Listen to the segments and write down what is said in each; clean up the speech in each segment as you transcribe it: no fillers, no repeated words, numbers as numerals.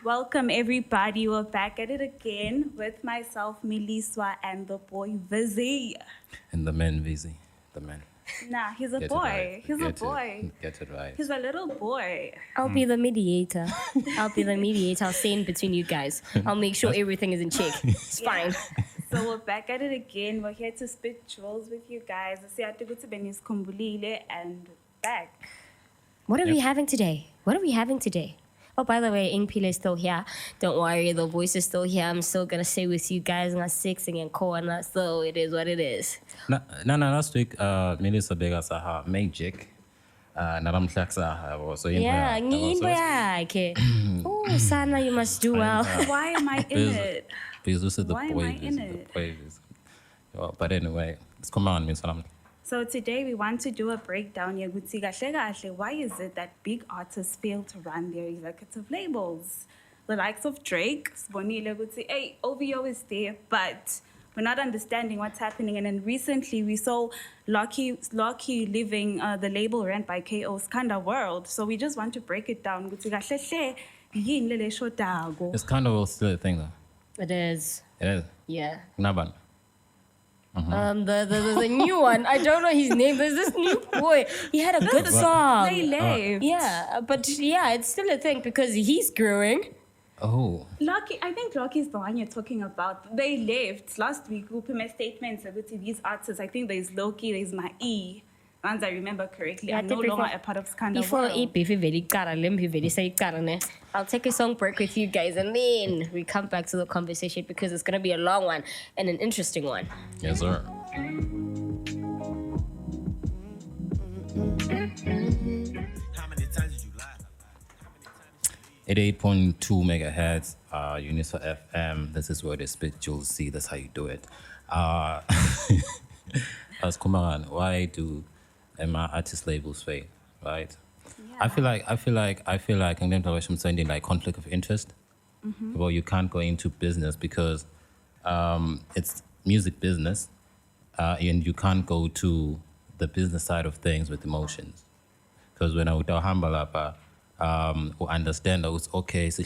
Welcome everybody. We're back at it again with myself, Miliswa, and the boy Vizzy. And the man, Vizzy. The man. Nah, he's a Get it boy. right. He's a Get it- boy. Get it right. He's a little boy. I'll be the mediator. I'll stand between you guys. I'll make sure everything is in check. It's fine. So we're back at it again. We're here to spit jewels with you guys. And back. What are we having today? Oh, by the way, Emtee is still here. Don't worry, the voice is still here. I'm still gonna stay with you guys and sixing and calling, so it is what it is. No, last week, Melissa Bega Saha, Magic. Naramtlak Saha, so Yeah, okay. Oh, Sana, you must do well. Why am I in it? Because this is the Why am boy. I in it? But anyway, it's come on, Miss Salam. So today we want to do a breakdown. Why is it that big artists fail to run their executive labels? The likes of Drake, hey, OVO is there, but we're not understanding what's happening. And then recently we saw Lucky leaving the label ran by KO's Kanda World. So we just want to break it down. It's kind of still a thing, though. It is. It is. Yeah. Naban. The new one. I don't know his name. There's this new boy. He had a good song. They left. Yeah, but yeah, it's still a thing because he's growing. Oh. I think Lucky is the one you're talking about. They left last week. We put my statements about these artists. I think there's Loki, there's Mai. Once I remember correctly, I'm no longer a part of Scandal Before World. EP very I'll take a song break with you guys and then we come back to the conversation because it's gonna be a long one and an interesting one. Yes, sir. How many times did you lie? 88.2 megahertz, Unisa FM. This is where they spit Jewelz. See, that's how you do it. As Kumaran, why do my artist labels fail? Right? Yeah. I feel like I'm going to saying like conflict of interest. Well, you can't go into business because it's music business, and you can't go to the business side of things with emotions. Because when I would tell Hambalapa, who understand that it's okay, so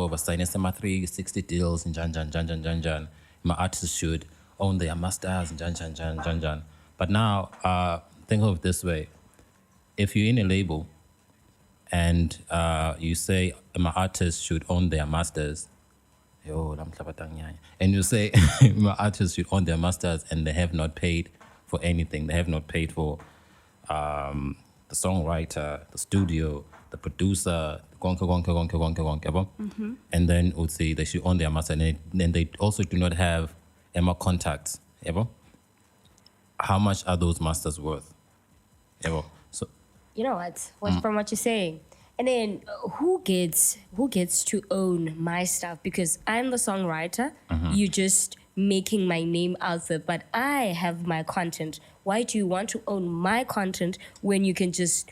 we're signing some 360 deals and jan. My artists should own their masters and jan. But now, think of it this way. If you're in a label and you say my artists should own their masters, and you say my artists should own their masters and they have not paid for anything. They have not paid for the songwriter, the studio, the producer, and then would say they should own their master. And then they also do not have Emma contacts. How much are those masters worth? So You know what? From what you're saying. And then who gets to own my stuff? Because I'm the songwriter. You just making my name out there, but I have my content. Why do you want to own my content when you can just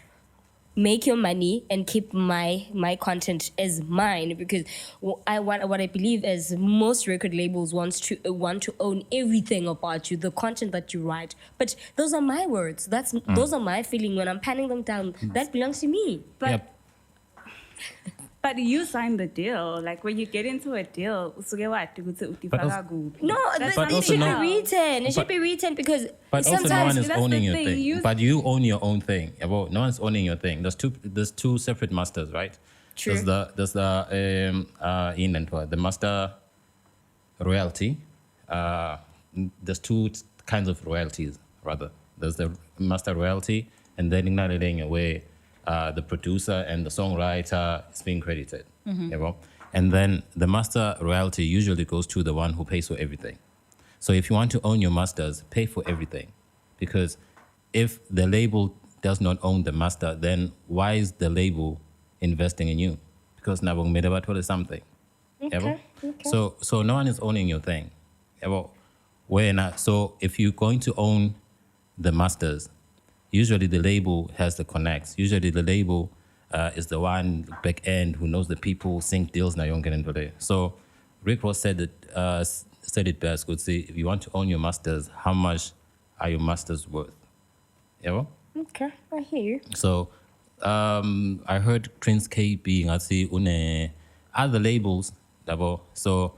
make your money and keep my content as mine? Because what I believe is most record labels want to own everything about you, the content that you write. But those are my words. Those are my feeling when I'm penning them down. That belongs to me. But but you signed the deal. Like when you get into a deal, No, that's it should be written. It should be written because But also, no one sometimes is that's owning the your thing. thing. But you own your own thing. No one's owning your thing. There's two separate masters, right? True. There's the master royalty. There's two kinds of royalties, rather. There's the master royalty, and then in a way, the producer and the songwriter is being credited. And then the master royalty usually goes to the one who pays for everything. So if you want to own your masters, pay for everything. Because if the label does not own the master, then why is the label investing in you? Because Nabong Medabat is something. Okay. So no one is owning your thing. So if you're going to own the masters, usually the label has the connects. Usually the label is the one back end who knows the people, sync deals. So Rick Ross said it best. Could say, if you want to own your masters, how much are your masters worth? Okay, I hear you. So I heard Prince K being une other labels double. So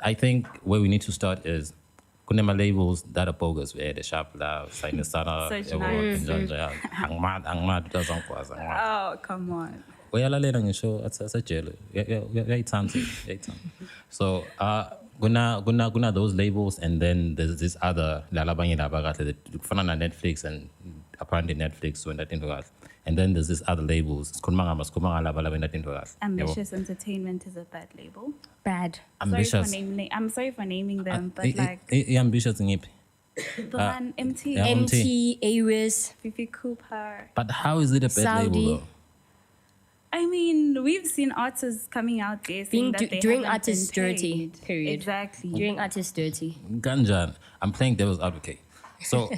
I think where we need to start is kunema labels that are bogus where the shop la sign the sana Such nice. angmad doesn't cause Oh, come on. uyalalena ngisho asajele uyayithanda. So guna those labels, and then there's this other lalabanye labakahle that kufana na Netflix, and apparently Netflix when that into kahle. And then there's this other labels. Sikhuluma laba that into kahle. Ambitious Entertainment is a bad label. Bad. Ambitious. I'm sorry for naming them, but ambitious ngiphi? the one Emtee, yeah. Emtee, Aries. Fifi Cooper. But how is it a bad Saudi. label though? I mean, we've seen artists coming out there saying Being that they during haven't artists been dirty, paid. period. Exactly. During artists dirty. Ganjan. I'm playing devil's advocate. So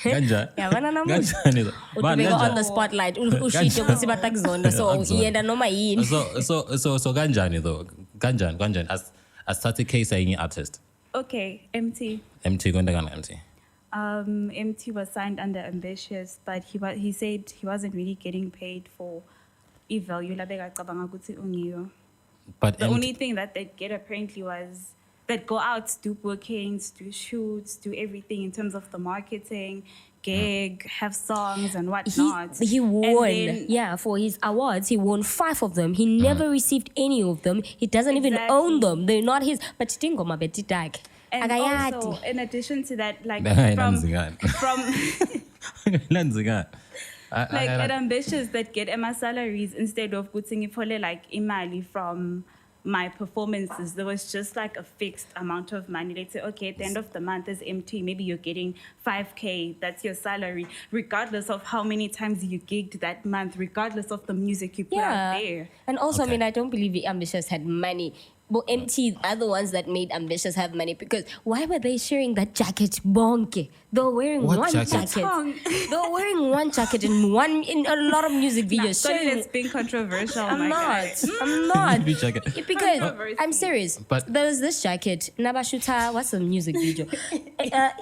Ganja. Yeah, banana Ganjan is man, Utubeka on the Ganja. spotlight. Ushito kuthi batakuzona. So yenda noma yini. So Ganjan though. Ganjan as 30K saying artist. Okay, Emtee. Emtee kwenda kana Emtee. Emtee was signed under Ambitious, but he said he wasn't really getting paid for value. But The only thing that they'd get apparently was they'd go out, do bookings, do shoots, do everything in terms of the marketing, gig, have songs and whatnot. He And won. then- Yeah, for his awards, he won 5 of them. He never received any of them. He doesn't even own Exactly. them. They're not his. But Tingo Mabeti tag. And also, in addition to that, like Lanzigan. from Lanzigan. like at Ambitious that get Emma salaries instead of putting it like imali from my performances. There was just like a fixed amount of money. They'd say, okay, at the end of the month is empty. Maybe you're getting 5K. That's your salary, regardless of how many times you gigged that month, regardless of the music you put out there. And also, Okay. I don't believe the Ambitious had money. But Emtee are the ones that made Ambitious have money, because why were they sharing that jacket? Bonke. They were wearing What one jacket? jacket. They were wearing one jacket in a lot of music videos. Sorry, sharing- it's being controversial. I'm my not. guy. I'm not. Be jacket. Because Controversy. I'm serious. But- there's this jacket. Nabashuta, what's the music video?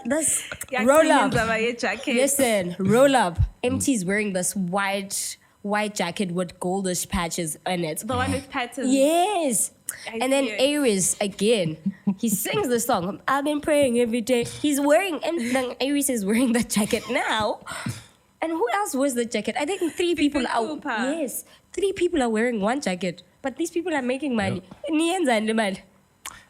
This Yeah, roll up. jacket. Listen, roll up. Emtee's wearing this white jacket with goldish patches on it. The one with patterns. Yes. I And then see it. Aries again. He sings the song. I've been praying every day. He's wearing, and then Aries is wearing that jacket now. And who else wears the jacket? I think 3 people are. Cooper. Yes, 3 people are wearing one jacket, but these people are making money. Nienza and Limal.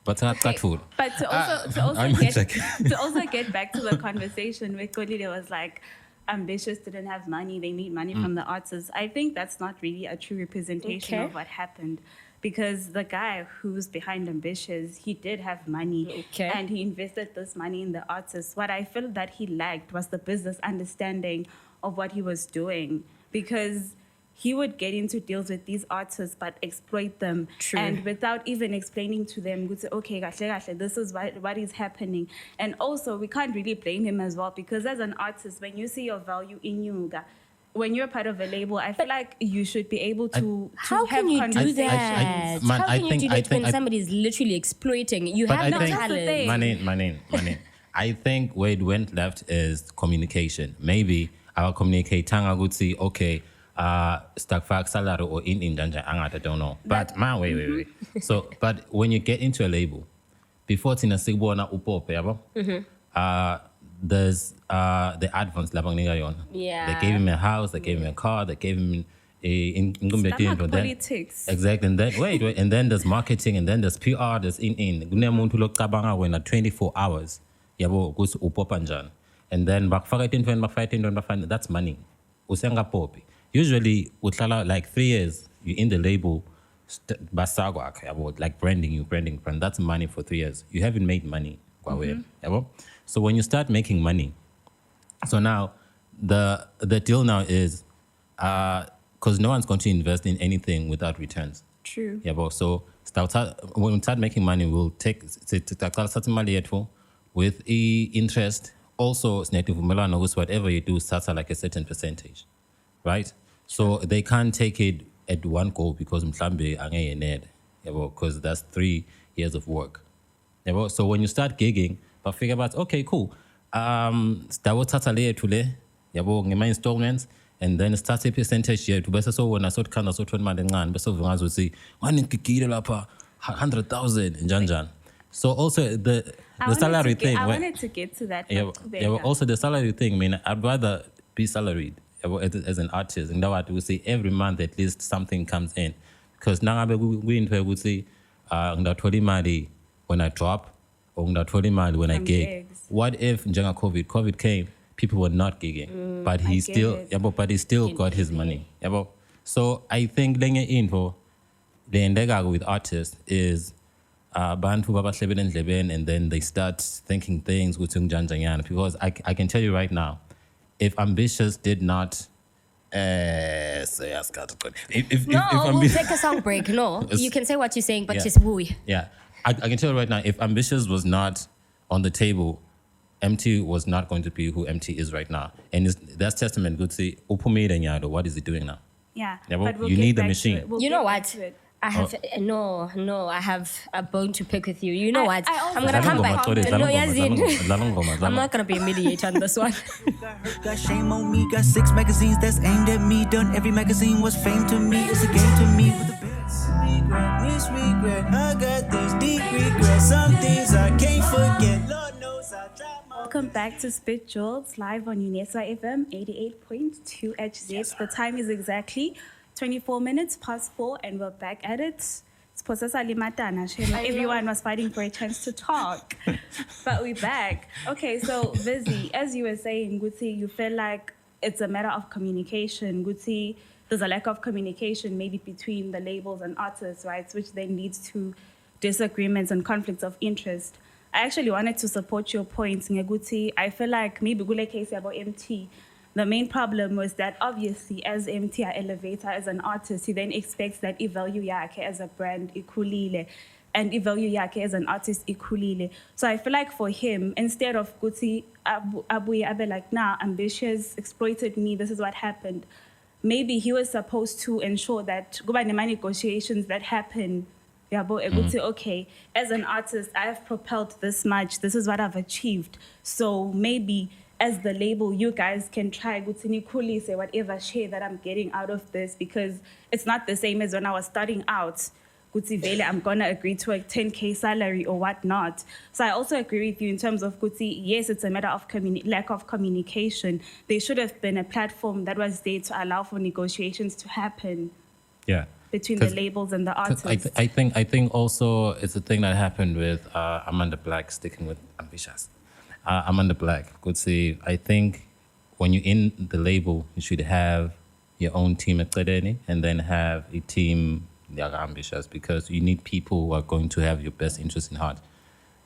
But that food. But to I'm checking. also get back to the conversation where Kolile was like, Ambitious didn't have money, they need money from the artists. I think that's not really a true representation Okay. of what happened. Because the guy who's behind Ambitious, he did have money. Okay. And he invested this money in the artists. What I feel that he lacked was the business understanding of what he was doing. Because he would get into deals with these artists but exploit them. True. And without even explaining to them, would say, okay, this is what is happening. And also, we can't really blame him as well, because as an artist, when you see your value in you, when you're part of a label, I feel like you should be able to How have can you do conversations. that? man, How I can you think- do I that think- when somebody is literally exploiting you? You But have I no think- That's the thing. talent. My name. I think where it went left is communication. Maybe our communicating, I would say, okay, stock fact salary or in danger, I don't know. But man, wait. So, but when you get into a label, before Tina Sigbona Upo, there's the advance labang nigga yon. Yeah. They gave him a house, they gave him a car, they gave him in Stomach politics. Exactly. And then wait, and then there's marketing, and then there's PR, there's in. Gunemuntu lo kabanga when 24 hours. Yabo goes upopanjan. And then back that's money. Usenga popi. Usually utlala like 3 years, you're in the label basagwak about like branding. That's money for 3 years. You haven't made money. Yabo? So when you start making money, so now the deal now is because no one's going to invest in anything without returns. True. Yeah, but so when we start making money, we'll take certain money with interest. Also, whatever you do starts at like a certain percentage, right? So they can't take it at one go because because that's 3 years of work. Yeah, so when you start gigging, but figure out, okay, cool. yabo ngema installments, and then start a percentage yethu bese so wona so khanda so 20 mali encane bese uvangaza uthi waningigile lapha 100,000 njani. So also the salary thing. I wanted to get to that. Also the salary thing. I mean, I'd rather be salaried as an artist. And now we say every month at least something comes in, because now we into would say, mali when I drop, or mali when I gig. Gigs. What if during COVID came, people were not gigging, but he still got his money. So I think lenye info the endeavor with artists is bantu babahlebele endlebeni, and then they start thinking things because I can tell you right now, if Ambitious did not say if we'll take a song break. No, you can say what you're saying, but Yeah. just woo. Yeah, I can tell you right now, if Ambitious was not on the table, Emtee was not going to be who Emtee is right now. And that's testament good to what is he doing now? Yeah, but we'll you get need the back to machine. it. We'll You get know back what? to it. I have I have a bone to pick with you. You know what? I also I'm gonna have come a back. comment. No, Yazin. I'm not gonna be a mediator on this one. Got hurt, got shame on me. Got 6 magazines that's aimed at me. Done every magazine was fame to me. It's a game to me with the best. Regret, misregret. I got this deep regret. Some things I can't forget. Lord knows I tried my Welcome back to Spit Jewelz live on UNESA FM 88.2 HZ. The time is exactly 24 minutes past 4, and we're back at it. It's Posasa Limatana. Everyone was fighting for a chance to talk, but we're back. Okay, so Vizzy, as you were saying, Guti, you feel like it's a matter of communication. Guti, there's a lack of communication maybe between the labels and artists, right? Which then leads to disagreements and conflicts of interest. I actually wanted to support your points, Nguti. I feel like maybe Gule case about Emtee. The main problem was that obviously as Emtee are elevator as an artist, he then expects that i-value yake as a brand ikhulile and i-value yake as an artist ikhulile. So I feel like for him, instead of Guti Abuye Abe like, nah, Ambitious exploited me, this is what happened. Maybe he was supposed to ensure that go by the negotiations that happen. Yeah, but okay, as an artist, I have propelled this much. This is what I've achieved. So maybe as the label, you guys can try to say whatever share that I'm getting out of this, because it's not the same as when I was starting out. I'm gonna agree to a 10K salary or whatnot. So I also agree with you in terms of yes, it's a matter of lack of communication. There should have been a platform that was there to allow for negotiations to happen. Yeah. Between the labels and the artists. I think also it's a thing that happened with Amanda Black, sticking with Ambitious. Amanda Black could say, I think when you're in the label, you should have your own team at Qedeni and then have a team that are ambitious, because you need people who are going to have your best interest in heart,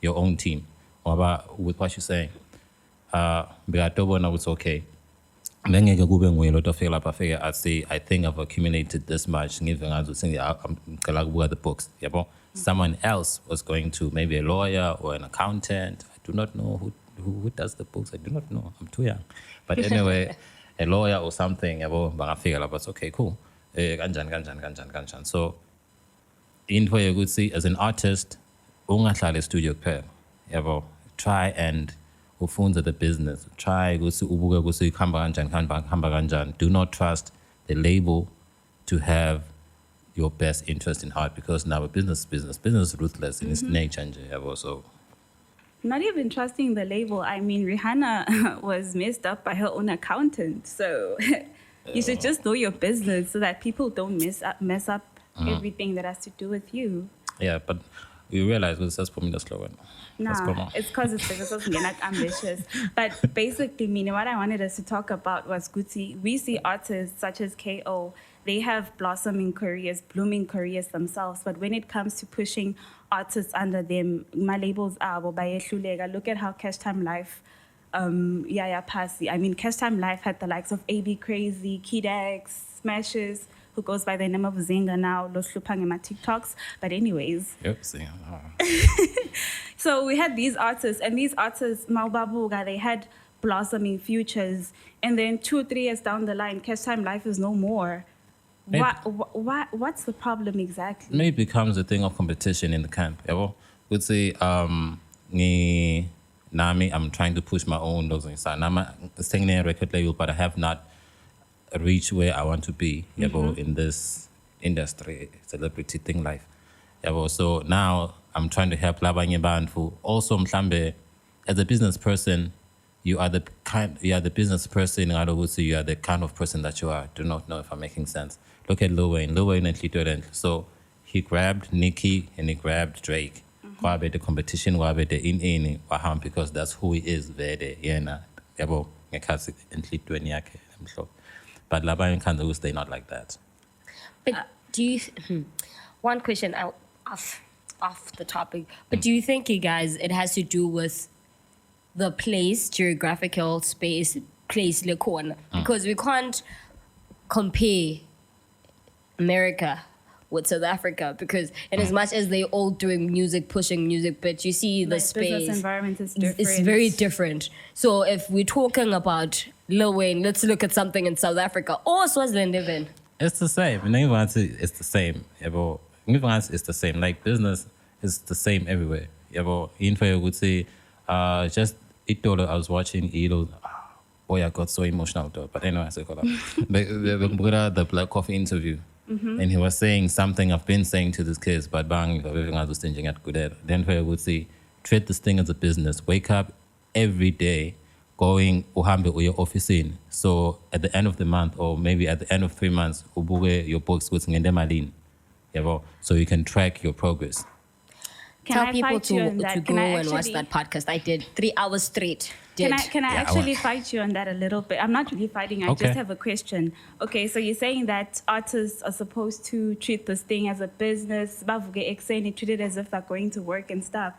your own team. What about with what you're saying? Begatobo now it's okay. Then I go a lot of feel I say I think I've accumulated this much. I'm the books. Someone else was going to, maybe a lawyer or an accountant. I do not know who does the books. I do not know. I'm too young. But anyway, a lawyer or something. It's okay, cool. So, in for you could see as an artist, ungahlala studio pair. Try and ufunze the business. Try ukuthi ubuke ukuthi khamba kanjani. Do not trust the label to have your best interest in heart, because now business is ruthless in its nature. So not even trusting the label. I mean, Rihanna was messed up by her own accountant. So you should just know your business so that people don't mess up everything that has to do with you. Yeah, but we realize that's probably the slogan. Nah, it's because it's like ambitious. But basically, what I wanted us to talk about was Guti. We see artists such as KO, they have blossoming careers, blooming careers themselves. But when it comes to pushing artists under them, my labels are look at how Cash Time Life, Passy. I mean, Cash Time Life had the likes of AB Crazy, Kid X, Smashes, who goes by the name of Zinga now, Los Lupang in my TikToks. But anyways. Yep, Zinga. So we had these artists, and these artists, Maubabuga, they had blossoming futures. And then 2 or 3 years down the line, Cash Time Life is no more. What's the problem exactly? Maybe it becomes a thing of competition in the camp. Would say, Nami, I'm trying to push my own logs on side. Nama staying in a record label, but I have not reached where I want to be, in this industry, celebrity thing life. So now I'm trying to help labanye bantu. Also, mhlambe, as a business person, you are the business person. In other words, you are the kind of person that you are. Do not know if I'm making sense. Look at Lil Wayne. Lil Wayne actually did it. So he grabbed Nicki and he grabbed Drake. Wabe the competition, wabe the in waham, because that's who he is. Vede yena yabo ngekhathi enhlitweni yakhe emhlophe. But labanye kanzas they not like that. But do you? One question out off the topic. But do you think, you guys, it has to do with the place, geographical space, place le corner? Because we can't compare America with South Africa, because in as much as they all doing music, pushing music, but you see the space, business environment is different. It's very different. So if we're talking about Lil Wayne, let's look at something in South Africa or Swaziland even. It's the same. It's the same. It's the same. Like business is the same everywhere. Info would say, just $8 I was watching Elo. Boy, I got so emotional though. But anyway, I said, the Black Coffee interview. And he was saying something I've been saying to these kids, but bang, everything I was thinking at good. Then I would say, treat this thing as a business. Wake up every day, going uhambe uye office in. So at the end of the month, or maybe at the end of 3 months, ubuke your books with ngende malini. So you can track your progress. Tell people to go and watch that podcast. I did 3 hours straight. Can I actually fight you on that a little bit? I'm not really fighting. I just have a question. Okay, so you're saying that artists are supposed to treat this thing as a business, treat it as if they're going to work and stuff.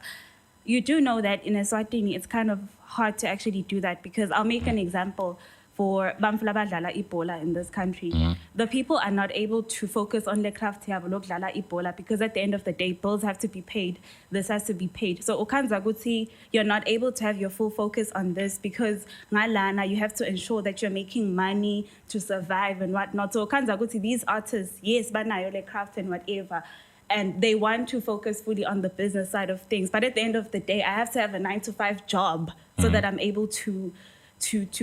You do know that in Eswatini, it's kind of hard to actually do that, because I'll make an example. For Bamfla Badlala Ibola in this country, the people are not able to focus on the craft Lala Ibola, because at the end of the day, bills have to be paid. This has to be paid. So Okanza Gutsi, you're not able to have your full focus on this, because Ngalana, you have to ensure that you're making money to survive and whatnot. So Okanza Gutsi, these artists, yes, Banayole craft and whatever, and they want to focus fully on the business side of things. But at the end of the day, I have to have a 9-to-5 job so that I'm able to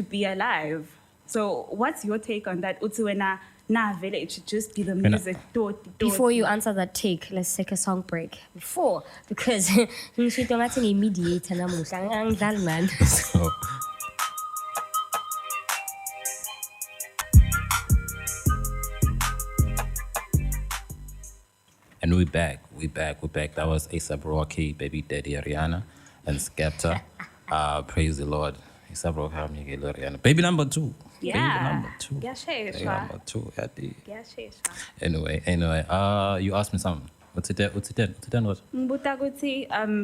be alive. So what's your take on that? Utsuena na village, just be the music. Before you answer that take, let's take a song break. Because she don't have to mediate and man. And we're back. That was A$AP Rocky, Baby Daddy Ariana, and Skepta. Praise the Lord. Baby number 2. Yeah. Baby number 2. Anyway, you asked me something. What's it then?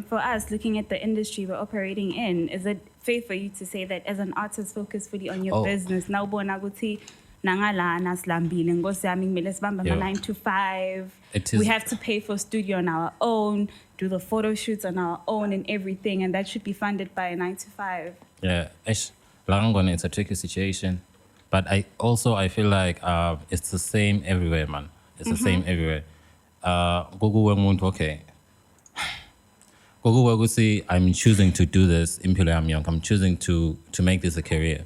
For us, looking at the industry we're operating in, is it fair for you to say that as an artist, focus fully on your business? Now, bonaguti nangalana slambile ngosami kumele sibambe 9 to 5. We have to pay for studio on our own, do the photo shoots on our own and everything, and that should be funded by a 9 to 5. Yeah, it's a tricky situation, but I feel like it's the same everywhere, man. It's the same everywhere. Okay. I'm choosing to do this. I'm choosing to make this a career.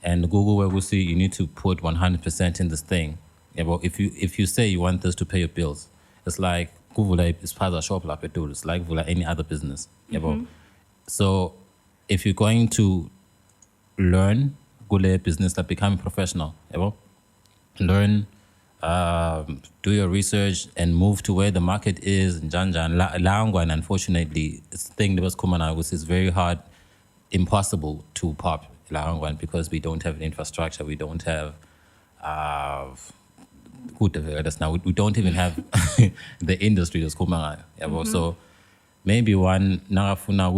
And Google will see you need to put 100% in this thing. If you say you want this to pay your bills, it's like Google is part of shop like do. It's like any other business. So if you're going to learn Google business, like become a professional, learn, do your research and move to where the market is. And unfortunately, it's the thing that was common, which is very hard, impossible to pop because we don't have infrastructure, we don't have we don't even have the industry that's common. So maybe one nagafuna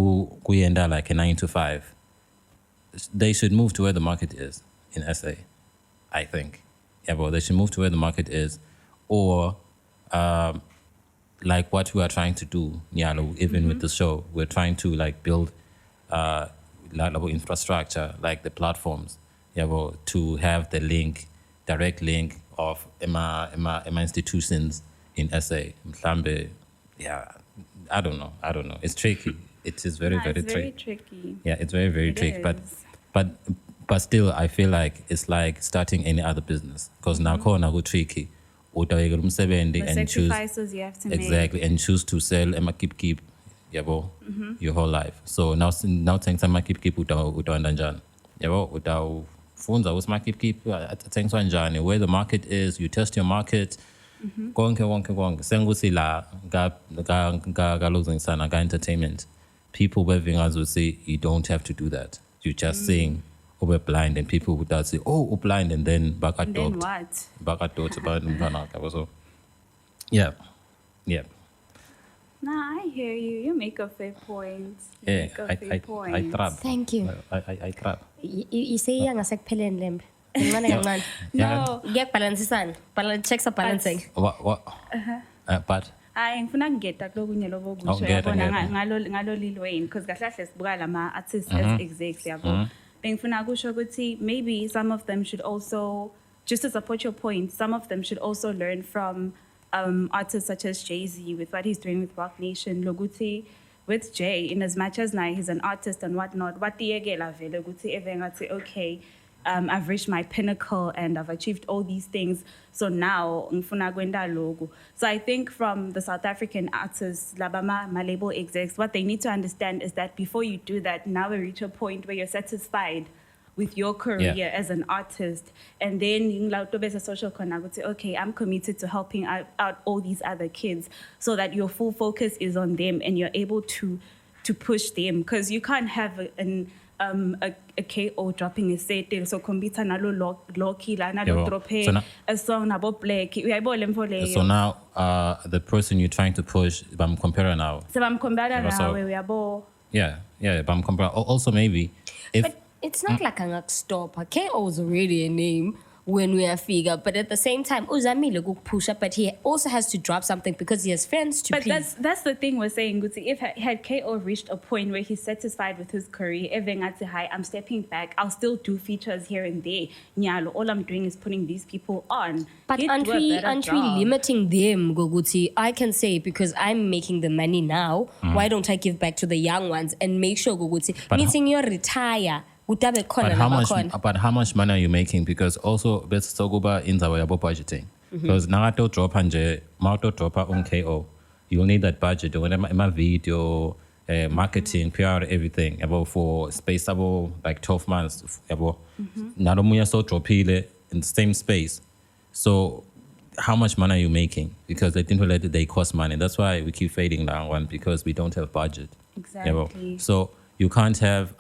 kuyenda like a 9 to 5. They should move to where the market is in SA, I think. They should move to where the market is, or like what we are trying to do, even with the show, we're trying to like build infrastructure, like the platforms, to have the link, direct link of Emma institutions in SA. I don't know. It's tricky. it is very, very it's very tricky. tricky. Yeah, it's very, very It tricky. is. But still, I feel like it's like starting any other business because now go tricky. Utaweka umsebenzi The and choose sacrifices you have to exactly and choose to sell keep yabo your whole life. So now thanks to keep utaenda njani yabo utaufunza usima keep athengiswa njani, where the market is, you test your market konke senguthi la ga losing sana ga entertainment people bevingazi say you don't have to do that, you just sing. We're blind and people would say, oh, we're blind, and then back at And then what? Back at about so yeah. Nah, I hear you. You make a fair point. You Yeah, make a fair I point. trap. Thank you. I trap. You say yang asekupheleni lembe. Kancane. No. Kuyakubalansisana. Check sa balancing. What? But Hayi ngifuna ngingeta kulokunye lobo kusho Ngeta, yabona ngeta. ngalo Lil Wayne because kahle kahle sibuka lama artists as execs yabo. Bengifuna kusho ukuthi maybe some of them should also, just to support your point, some of them should also learn from artists such as Jay-Z with what he's doing with Rock Nation. Loguthi with Jay, in as much as now he's an artist and whatnot, what tiyekela vele ukuthi evengathi okay, I've reached my pinnacle and I've achieved all these things. So now, ngifuna kwenda loku. So I think from the South African artists, labama, my label execs, what they need to understand is that before you do that, now we reach a point where you're satisfied with your career as an artist. And then as a social connect, okay, I'm committed to helping out all these other kids so that your full focus is on them and you're able to push them. Because you can't have a KO dropping a set so kumbita nalo loki la nalo drope a song nabo black so now the person you're trying to push, I'm comparing now. So I'm comparing so- now we are bo. Yeah, but I'm comparing. Also maybe if But it's not like a stop. KO is already a name when we are figure, but at the same time, Uzamile go push up, but he also has to drop something because he has fans to But please. that's the thing we're saying, Guti. If had KO reached a point where he's satisfied with his career, even at the high, I'm stepping back. I'll still do features here and there. Nyalo, all I'm doing is putting these people on. But He'd aren't do a we better job. limiting them, Goguti? I can say because I'm making the money now, why don't I give back to the young ones and make sure Goguti meeting you retire? But how much money are you making? Because also let's talk about in the budgeting. Because now I drop on KO, you'll need that budget. When my video, marketing, PR, everything about for space about like 12 months. About now so drop in the same space. So how much money are you making? Because they didn't let they cost money. That's why we keep fading down one because we don't have budget. Exactly. So you can't have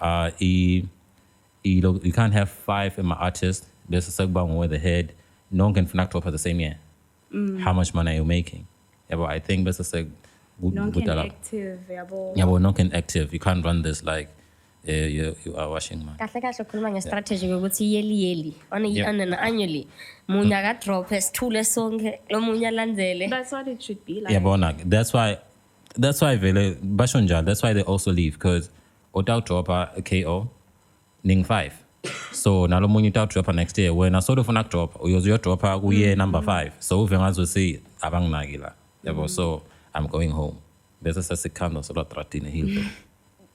you can't have 5 in my artist. There's a segment with the head. No one can connect up at the same year. How much money are you making? Yeah, but I think that's a seg. Non-active, Yeah, but non-active. You can't run this like you are washing man. Kahle kahle khuluma nge-strategy ukuthi yeli annually munye akadrop esithule sonke lo munye alandzele. That's what it should be like. Yeah, but that's why vele basho njalo. That's why they also leave because without drop a KO ning 5. So nalo munye without drop next year when I sort of not drop uyozo drop kuye number 5. So uvengazo say abanginakila. Yeah, so I'm going home. Bese sesikando solo tratine hill.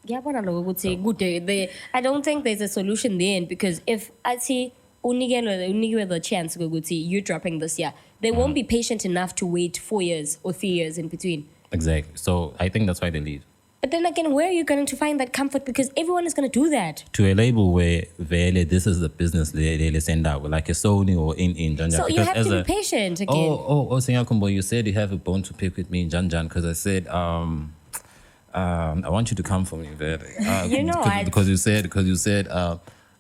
Ngiyabona lokho ukuthi kude I don't think there's a solution then because if athi unikelwe the chance ukuthi you dropping this year, they won't be patient enough to wait 4 years or 3 years in between. Exactly. So I think that's why they leave. But then again, where are you going to find that comfort? Because everyone is going to do that. To a label where vele this is the business they send out, like a Sony or in Janjan. So you have to be patient again. Senyakumbo, you said you have a bone to pick with me in Janjan because I said I want you to come for me, You know what? because you said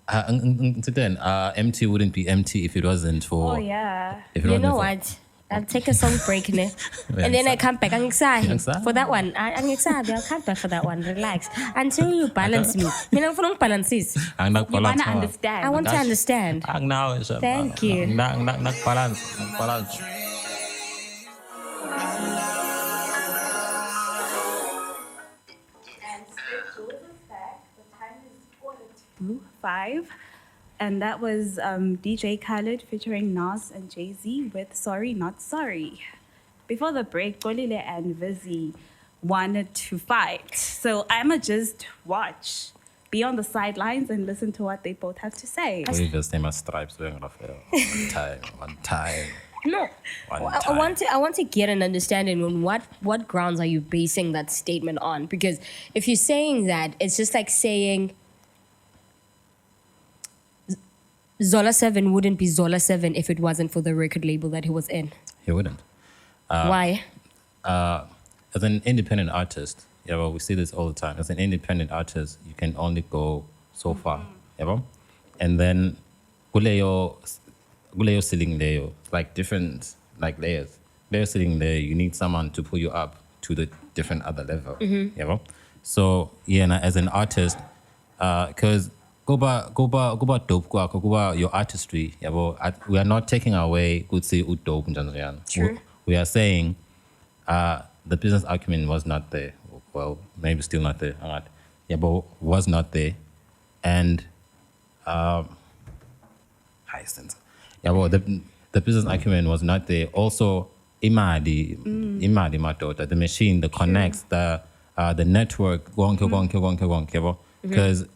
Emtee wouldn't be Emtee if it wasn't for. Oh yeah. If it You wasn't know for- what? I'll take a song break ne? And then I come back. I'm excited for that one. I'm excited. I'll come back for that one. Relax. Until you balance me. I'm not balances. Ang You nagbalance wanna ka. understand. I want to understand. Ang now is Thank you. Nagbalance. And Jewelz is back. The time is 4:05. And that was DJ Khaled featuring Nas and Jay-Z with Sorry Not Sorry. Before the break, Golile and Vizzy wanted to fight. So I'ma just watch, be on the sidelines and listen to what they both have to say. We just name as stripes wearing Raphael. One time. No, I want to get an understanding on what grounds are you basing that statement on? Because if you're saying that, it's just like saying Zola 7 wouldn't be Zola 7 if it wasn't for the record label that he was in. He wouldn't. Why? As an independent artist, yeah, well, we see this all the time. As an independent artist, you can only go so far, yeah, well? And then Guleo ceiling layer, like different like layers. Layer ceiling layer, you need someone to pull you up to the different other level. Yeah, well? So yeah, and as an artist, because go back dope go your artistry. Yeah, well, we are not taking away good say dope. True. We are saying the business acumen was not there. Well, maybe still not there. Yeah, but was not there. And yeah, well, the business acumen was not there. Also, imadi matota, the machine, the connects, the network, because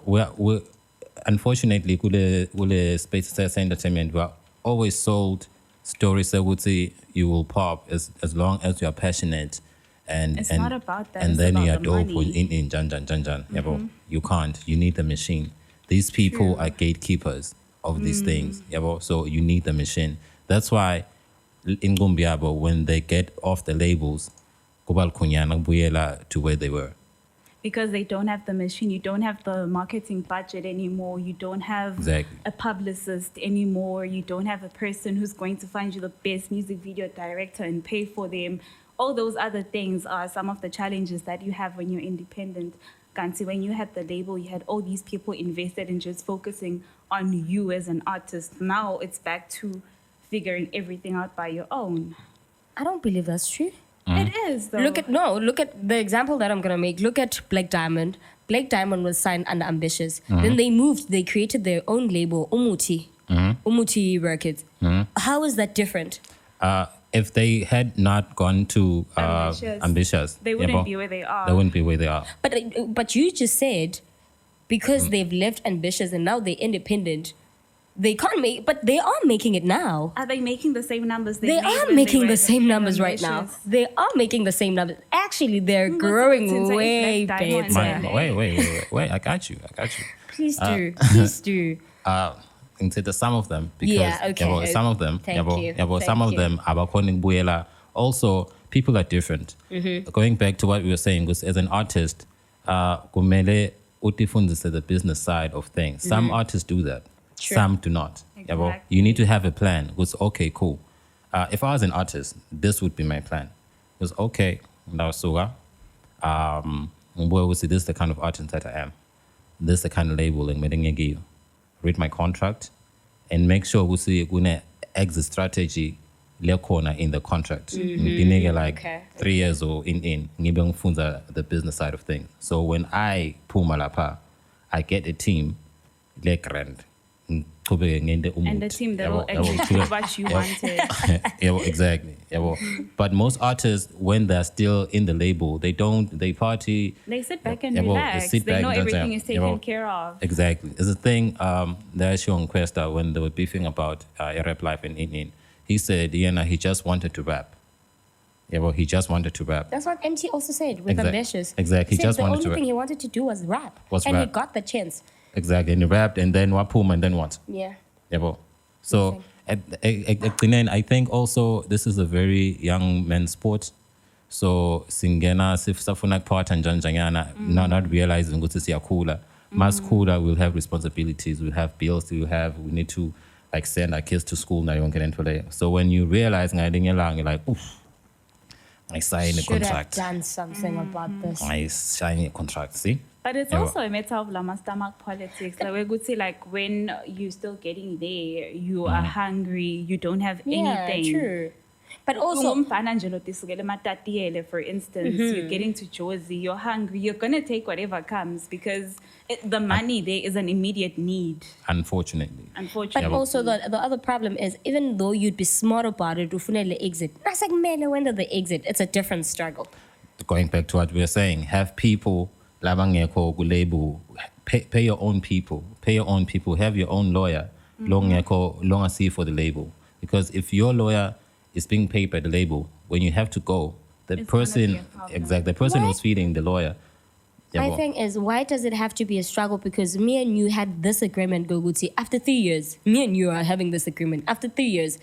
we unfortunately, kule space entertainment, we are always sold stories that would say you will pop as long as you are passionate. And It's not about that, And it's then about you are the dope money. in jan. Yeah, but you can't. You need the machine. These people are gatekeepers of these things. Yeah, but so you need the machine. That's why in Gumbiabo, when they get off the labels, kubal kunyana buyela to where they were. Because they don't have the machine, you don't have the marketing budget anymore, you don't have Exactly. a publicist anymore, you don't have a person who's going to find you the best music video director and pay for them. All those other things are some of the challenges that you have when you're independent. Kansi, when you had the label, you had all these people invested in just focusing on you as an artist. Now it's back to figuring everything out by your own. I don't believe that's true. It is, though. Look at the example that I'm gonna make. Look at Black Diamond. Black Diamond was signed under Ambitious. Then they moved. They created their own label, Umuti. Umuti Records. How is that different? If they had not gone to Ambitious, They wouldn't be where they are. They wouldn't be where they are. But you just said because they've left Ambitious and now they're independent, they can't make. But they are making it now. Are they making the same numbers? They are making the same numbers right now. They are making the same numbers. Actually, they're growing way Black Diamond. better. Wait, I got you. Please do. Into some of them, because Yeah, okay. some of them, Thank you. some of them, abakoning buyela. Also, people are different. Going back to what we were saying, was as an artist, kumele utifundise the business side of things. Some artists do that. Sure. Some do not. Exactly. You need to have a plan. It was okay, cool. If I was an artist, this would be my plan. It was okay. This is the kind of artist that I am. This is the kind of labeling I'm give. Read my contract and make sure we see gune exit strategy le corner in the contract. Like Okay. 3 years or in funza the business side of things. So when I pull malapa, I get a team le grand. And the team that will execute what you wanted. Exactly. But most artists, when they're still in the label, they party. They sit back and They relax. sit They back know and everything jam. is taken care of. Exactly. It's a thing that I show on Questa when they were beefing about a rap life in. He said, he just wanted to rap. He just wanted to rap. That's what Emtee also said with Ambitious. Exactly. He He just said the wanted only to thing rap. he wanted to do was rap. He Rap. got the chance. Exactly. And he rapped, and then wapum, and then what? Yeah. So I think also this is a very young men's sport. So singena sifuna part and janjangana not realizing what is cooler. Mas cooler, we'll have responsibilities, we'll have bills, we need to like send our kids to school now. You won't get into there. So when you realize you're like, oof, I signed a contract. Should have done something about this. I signed a contract. See. But it's also a matter of lama stomach politics. Like we could say, like when you're still getting there, you are hungry, you don't have anything. Yeah, true. But also, for instance, you're getting to Jersey, you're hungry, you're gonna take whatever comes because the money there is an immediate need. Unfortunately. but also the other problem is, even though you'd be smart about it, ufunele exit. That's like when the exit, it's a different struggle. going back to what we were saying, have people labangeko label, pay your own people, have your own lawyer, long see for the label. Because if your lawyer is being paid by the label, when you have to go, the It's gonna be person, a problem. exactly, the person who's feeding the lawyer. My thing is, why does it have to be a struggle? Because me and you had this agreement, Goguti. After 3 years, me and you are having this agreement. After 3 years,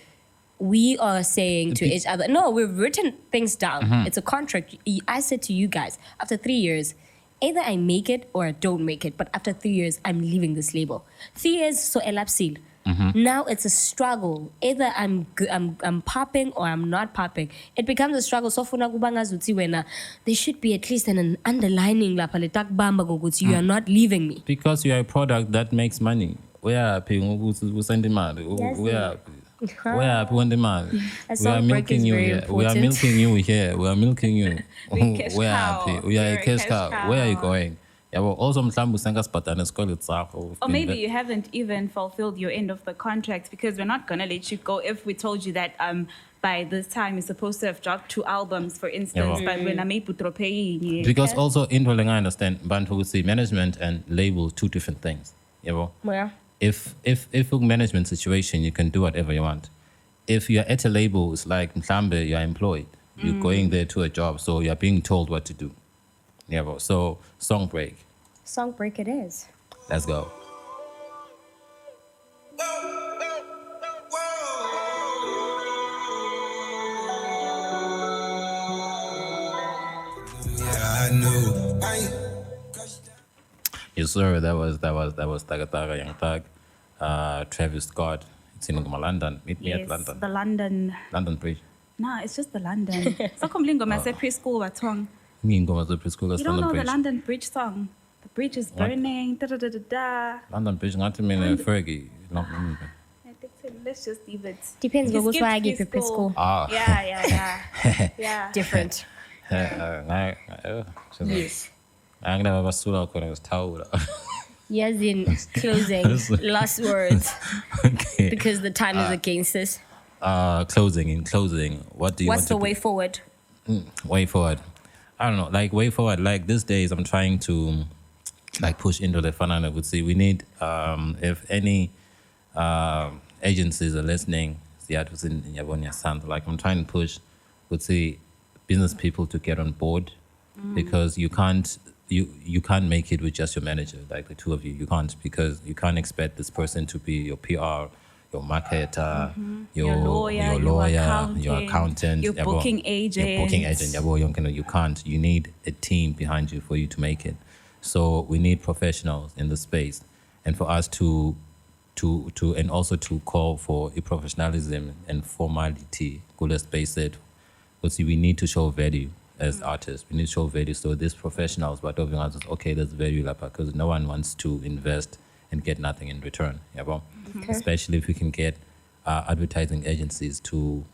we are saying to each other, no, we've written things down. It's a contract. I said to you guys, after 3 years, either I make it or I don't make it. But after 3 years, I'm leaving this label. 3 years, so elapsil. Now it's a struggle. Either I'm popping or I'm not popping. It becomes a struggle. So funa kubanga zuti wena, there should be at least an underlining lapha letak bamba ngokuthi you are not leaving me. Because you are a product that makes money. Where are people who send the money? Yes, Where are people the money? A We song are break is milking you very here. We are important. milking you here. We are milking you. We cash Where cow. are people? We are You're a a cash cash cow. cow. Where are you going? Yeah, well, also mhlambe usenga sibhadane esikoleni sakho. Or maybe you haven't even fulfilled your end of the contract, because we're not gonna let you go if we told you that by this time you're supposed to have dropped 2 albums, for instance. Yeah, But when I made Putropei, Because also in Rolling, I understand, Bantu would say management and label, 2 different things. Yeah, well, Where? if a management situation, you can do whatever you want. If you're at a label, it's like mhlambe, you're employed. You're going there to a job, so you're being told what to do. Yeah, well, so song break. Song break it is. Let's go. Yeah, I knew. Yes, sir. That was Taga Taga Young Thug, Travis Scott. It's in London. Meet me at yes, London. the London. London Bridge. Nah, it's just the London. So kumlingo mase preschool watong. Ngingoma preschool You don't know London the Bridge. London Bridge song? The bridge is What? burning. Da da da da da. London Bridge. Ngathi mina Fergie. No. Let's just leave it. Depends He on skipped why I give you preschool. preschool. Ah. Yeah. Yeah. Different. Yes. Angina basula khona ngesithawula. Yes, in closing, last words, Okay. because the time is against us. In closing, what do you What's want the to way do? forward? Way forward? I don't know, like way forward. Like these days, I'm trying to like push into the fun. And I would say we need, if any agencies are listening, like I'm trying to push, would say business people to get on board, because you can't make it with just your manager, like the 2 of you. You can't, because you can't expect this person to be your PR, your marketer, your lawyer, your accountant, your yabo, booking your agent. booking agent. Yabo, you can't. You need a team behind you for you to make it. So we need professionals in the space, and for us to and also to call for a professionalism and formality. Let's base it. But see, we need to show value as artists. We need to show value. So these professionals, but okay, there's value, because no one wants to invest and get nothing in return. Yeah, well, especially if we can get advertising agencies to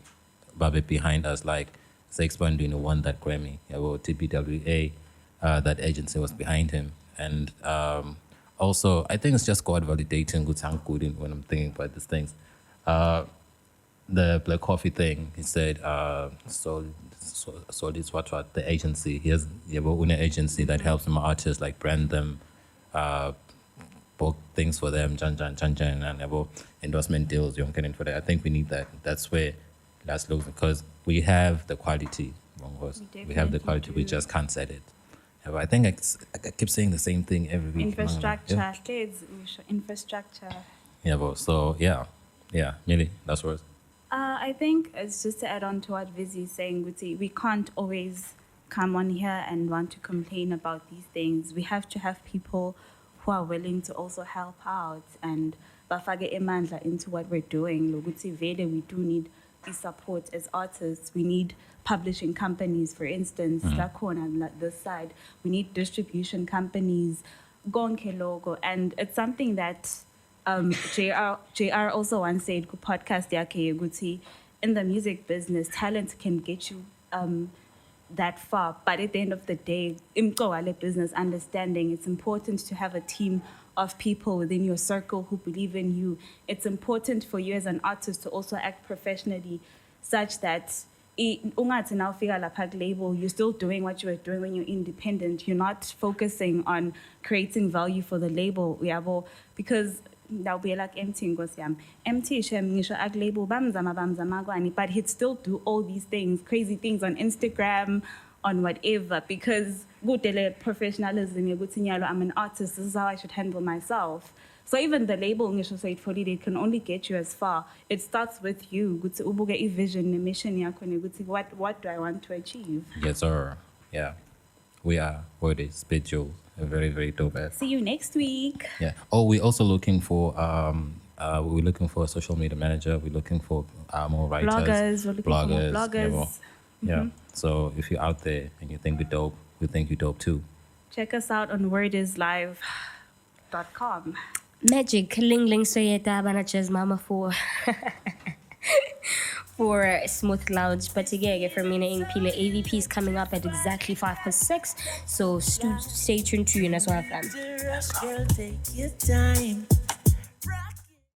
babe behind us, like Sexpan doing won that Grammy. Yeah, well, TPWA, that agency was behind him, and also I think it's just God validating good sound good when I'm thinking about these things. The Black Coffee thing, he said, so it's what the agency, he has an agency that helps them artists, like brand them, book things for them, and endorsement deals, for that. I think we need that. That's where that's looks, because we have the quality. We have the quality, we just can't set it. Yeah, but I think I keep saying the same thing every week. Infrastructure. Infrastructure. Yeah, but so yeah, Millie, that's worse. I think it's just to add on to what Vizzy is saying, we can't always come on here and want to complain about these things. We have to have people who are willing to also help out and bafake emandla into what we're doing. Lokuthi vele, we do need the support as artists. We need publishing companies, for instance, lakhona this side. We need distribution companies, gonke logo, and it's something that JR also once said, podcast yakhe ukuthi, in the music business, talent can get you that far. But at the end of the day, imqoka business understanding, it's important to have a team of people within your circle who believe in you. It's important for you as an artist to also act professionally, such that ungathi now fika lapha label, you're still doing what you were doing when you're independent. You're not focusing on creating value for the label, uyabo, because now be like Emtee ngosiyam. Emtee shem ngisho ak label bamzama kwani, but he'd still do all these things, crazy things on Instagram, on whatever, because good professionalism, I'm an artist, this is how I should handle myself. So even the label ngisho say it can only get you as far. It starts with you. Ukuthi ubuke a vision, a mission yakho, ukuthi what do I want to achieve? Yes, sir. Yeah. We are what is Jewelz. A very, very dope ass. See you next week. Yeah. Oh, we're also looking for we're looking for a social media manager. We're looking for more writers. Bloggers. We're looking for more bloggers. Yeah. So if you're out there and you think we're dope, we think you're dope too. Check us out on wordislive.com. Magic ling soyeta banachas mama for for Smooth Lounge. But again, for me and Pila AVP is coming up at exactly 5:06. So stay tuned to you as well, fam. Girl, take your time.